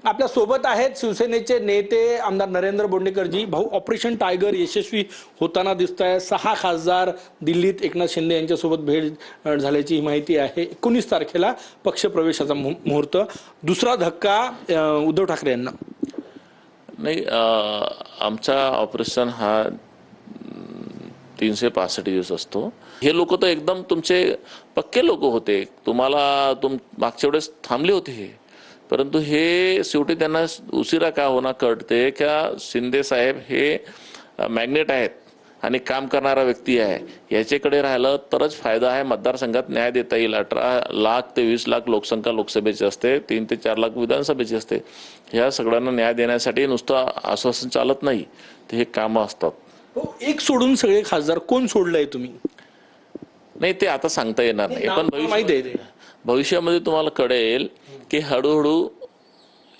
आपल्या सोबत आहेत शिवसेनेचे नेते आमदार नरेंद्र बोंडेकरजी. भाऊ, ऑपरेशन टायगर यशस्वी होताना दिसत आहे. 6 खासदार दिल्लीत एकनाथ शिंदे यांच्यासोबत भेट झाल्याची माहिती आहे. 19 तारखेला पक्षप्रवेशाचा मुहूर्त. दुसरा धक्का उद्धव ठाकरे यांना. नाही, आमचा ऑपरेशन हा 365 दिवस असतो. हे लोक तर एकदम तुमचे पक्के लोक होते. मागच्या वेळेस थांबले होते हे, परंतु हे शेवटी त्यांना उशिरा का होणार कळते का शिंदे साहेब हे मॅग्नेट आहेत आणि काम करणारा व्यक्ती आहे. याच्याकडे राहिलं तरच फायदा आहे. मतदारसंघात न्याय देता येईल. 18 लाख ते 20 लाख लोकसंख्या लोकसभेची असते, 3 ते 4 लाख विधानसभेची असते. ह्या सगळ्यांना न्याय देण्यासाठी नुसतं आश्वासन चालत नाही, ते हे कामं असतात. एक सोडून सगळे खासदार कोण सोडलंय तुम्ही? नाही, ते आता सांगता येणार नाही, पण भविष्यामध्ये तुम्हाला कळेल की हळूहळू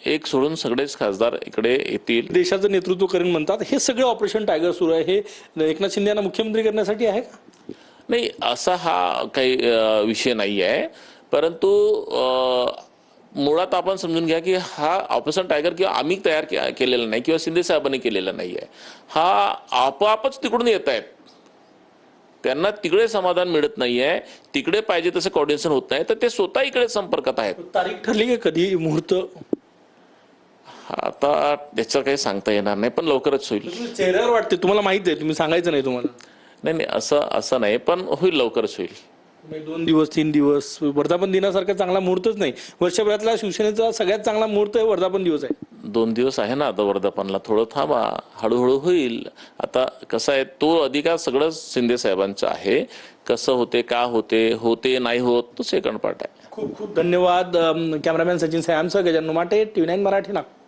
एक सोडून सगळेच खासदार इकडे येतील. देशाचं नेतृत्व करेन म्हणतात. हे सगळे ऑपरेशन टायगर सुरू आहे, हे एकनाथ शिंदे यांना मुख्यमंत्री करण्यासाठी आहे का? नाही, असा हा काही विषय नाही आहे. परंतु मुळात आपण समजून घ्या की हा ऑपरेशन टायगर किंवा आम्ही तयार केलेला नाही किंवा शिंदे साहेबांनी केलेला नाही आहे. हा आपोआपच तिकडून येत आहेत. त्यांना तिकडे समाधान मिळत नाहीये, तिकडे पाहिजे तसं कोऑर्डिनेशन होत नाही, तर ते स्वतः इकडे संपर्कात आहेत. तारीख ठरली आहे कधी मुहूर्त? आता त्याचं काही सांगता येणार नाही, पण लवकरच होईल. चेहऱ्यावर वाटते, तुम्हाला माहिती आहे, तुम्ही सांगायचं नाही तुम्हाला. नाही, असं नाही, पण होईल, लवकरच होईल. 2 दिवस 3 दिवस वर्धापन दिनासारखा चांगला मुहूर्तच नाही. वर्षभरातला शिवसेनेचा सगळ्यात चांगला मुहूर्त आहे वर्धापन दिवस आहे. 2 दिवस आहे ना आता वर्धापनला, थोडं थांबा, हळूहळू होईल. आता कसं आहे, तो अधिकार सगळं शिंदे साहेबांचं आहे. कसं होते, का होते नाही होत, तो सेकंड पार्ट आहे. खूप खूप धन्यवाद. कॅमेरामॅन सचिन सॅमसह गजानन माटे, TV9 मराठी, नागपूर.